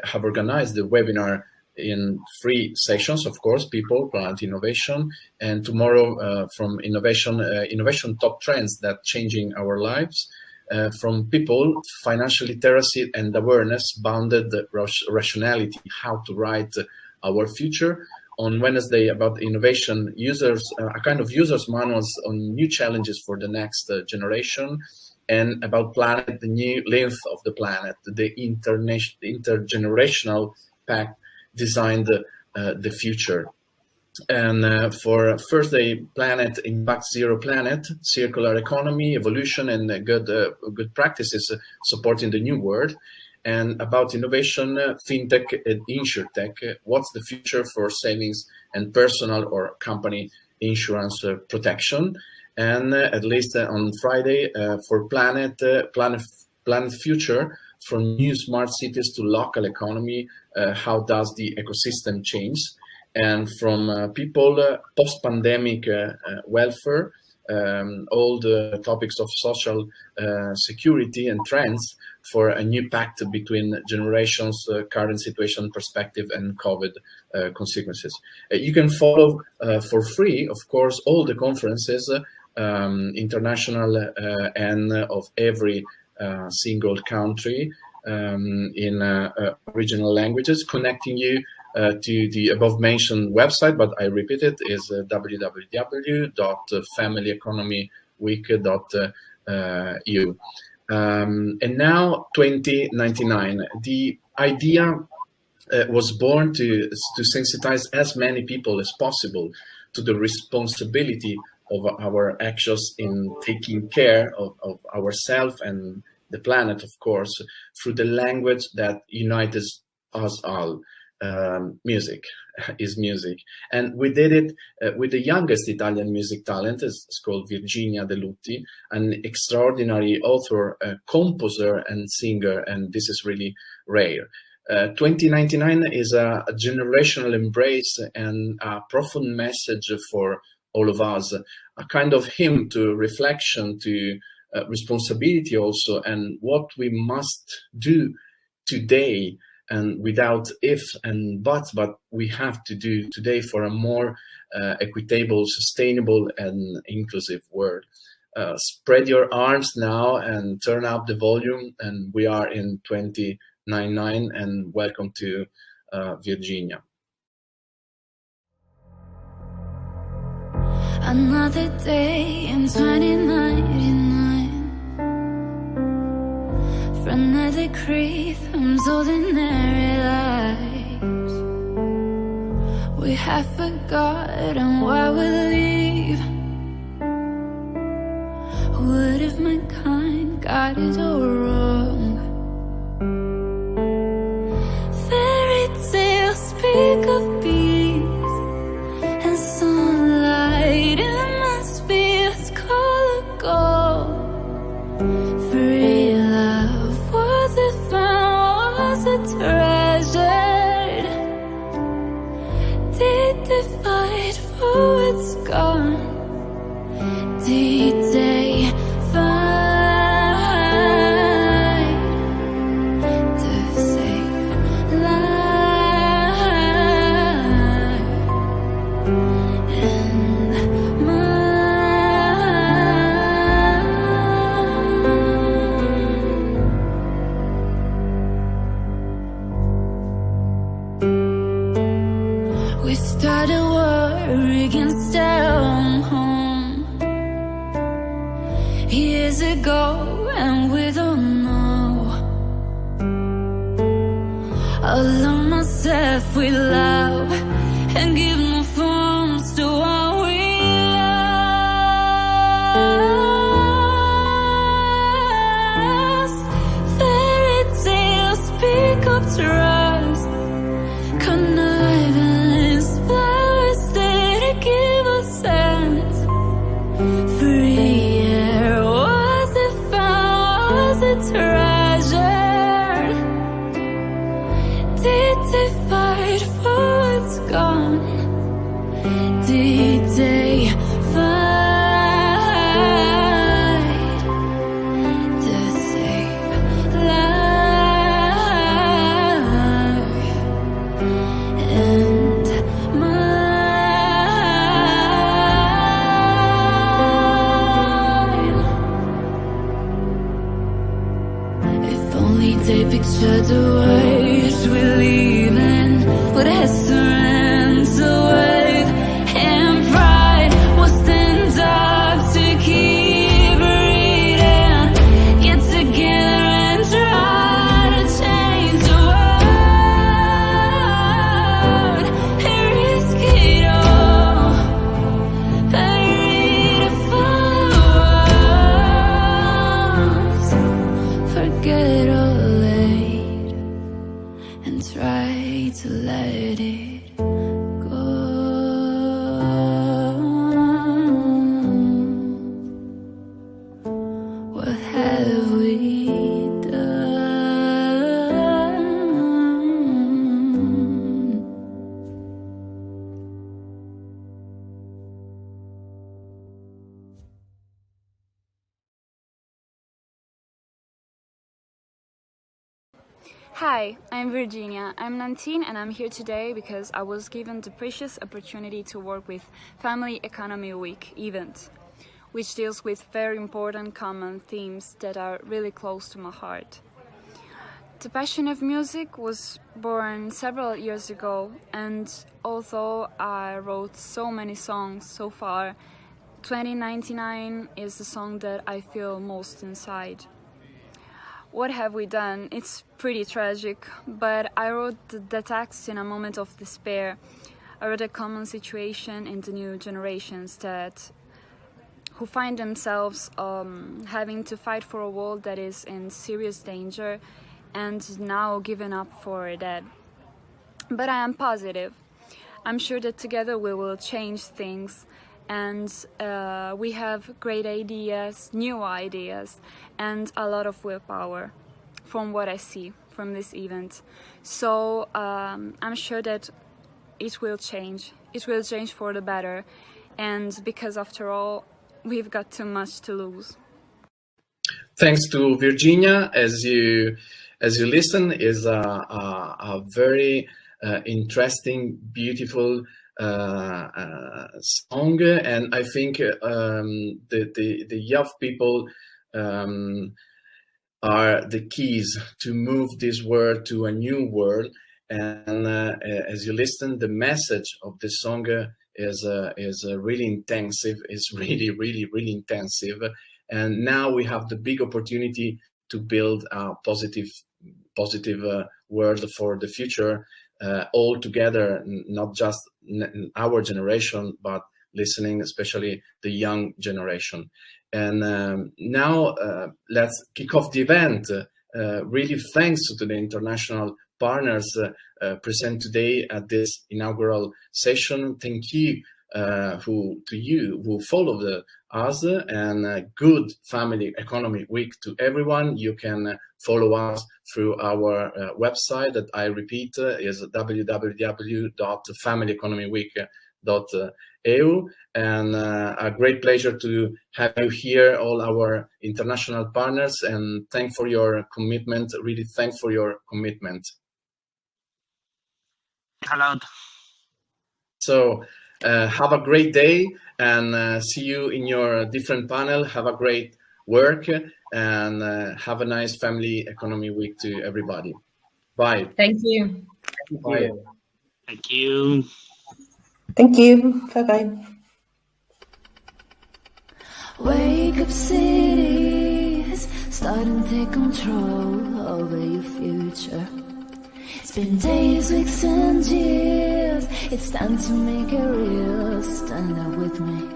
have organized the webinar in 3 sessions, of course: people, planet, innovation. And tomorrow, from innovation top trends that changing our lives. From people, financial literacy and awareness, bounded rationality, how to write our future. On Wednesday, about innovation, a kind of users manuals on new challenges for the next generation, and about planet, the new length of the planet, the intergenerational pact designed the future. And for Thursday, planet, impact zero planet, circular economy, evolution, and good practices supporting the new world. And about innovation, fintech and insurtech, what's the future for savings and personal or company insurance protection. And at least on Friday, for planet future, from new smart cities to local economy, how does the ecosystem change? And from people, post-pandemic welfare, all the topics of social security and trends for a new pact between generations, current situation perspective, and COVID consequences. You can follow for free, of course, all the conferences, international and of every single country in regional languages, connecting you to the above mentioned website, but I repeat it, is www.familyeconomyweek.eu. And now 2099. The idea was born to sensitize as many people as possible to the responsibility of our actions in taking care of ourselves and the planet, of course, through the language that unites us all. Music is music. And we did it with the youngest Italian music talent. It's called Virginia De Lutti, an extraordinary author, composer, and singer, and this is really rare. 2099 is a generational embrace and a profound message for all of us, a kind of hymn to reflection, to responsibility also, and what we must do today, and without if and buts, but we have to do today for a more equitable, sustainable, and inclusive world. Spread your arms now and turn up the volume, and we are in 2099, and welcome to Virginia. Another day in 2099. Frenetic rhythms, ordinary lives. We have forgotten why we leave. What if mankind got it all wrong? Fairy tales speak of peace and sunlight, atmospheres color gold. Free love, was it found, was it treasured? Did they fight for what's gone? Did they fight to save life and mine? We started war against our own home years ago, and we don't know. Alone myself with love and give no forms to what we lost. Fairy tales speak of trust, connivance, flowers that give us sense. Free air, was it found, was it treasured? Did they fight for what's gone? Did they the words we're leaving, but hesitance away, and pride will stand up to keep reading. Get together and try to change the world and risk it all. Forget all late and try to let it go. What have we done? Hi, I'm Virginia. I'm 19 and I'm here today because I was given the precious opportunity to work with Family Economy Week event, which deals with very important common themes that are really close to my heart. The passion of music was born several years ago, and although I wrote so many songs so far, 2099 is the song that I feel most inside. What have we done? It's pretty tragic, but I wrote the text in a moment of despair. I wrote a common situation in the new generations who find themselves having to fight for a world that is in serious danger and now giving up for dead. But I am positive. I'm sure that together we will change things, and we have great ideas, new ideas, and a lot of willpower from what I see from this event. So I'm sure that it will change. It will change for the better, and because after all, we've got too much to lose. Thanks to Virginia. As you listen, is a very interesting, beautiful song, and I think the young people are the keys to move this world to a new world. And as you listen, the message of the song is really intensive. It's really intensive. And now we have the big opportunity to build a positive world for the future, all together, not just our generation, but listening, especially the young generation. And now let's kick off the event. Really thanks to the international partners present today at this inaugural session. Thank you who followed us, and good Family Economy Week to everyone. You can follow us through our website that I repeat is www.familyeconomyweek.eu, and a great pleasure to have you here, all our international partners, and thank for your commitment. Really thank for your commitment. Hello. So have a great day, and see you in your different panel. Have a great work, and have a nice Family Economy Week to everybody. Bye. Thank you. Bye. Thank you. Thank you. Bye-bye. Wake up, cities, start and take control over your future. It's been days, weeks, and years. It's time to make it real. Stand up with me.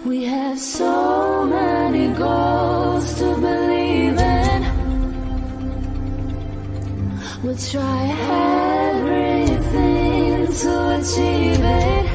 We have so many goals to believe in. We'll try everything to achieve it.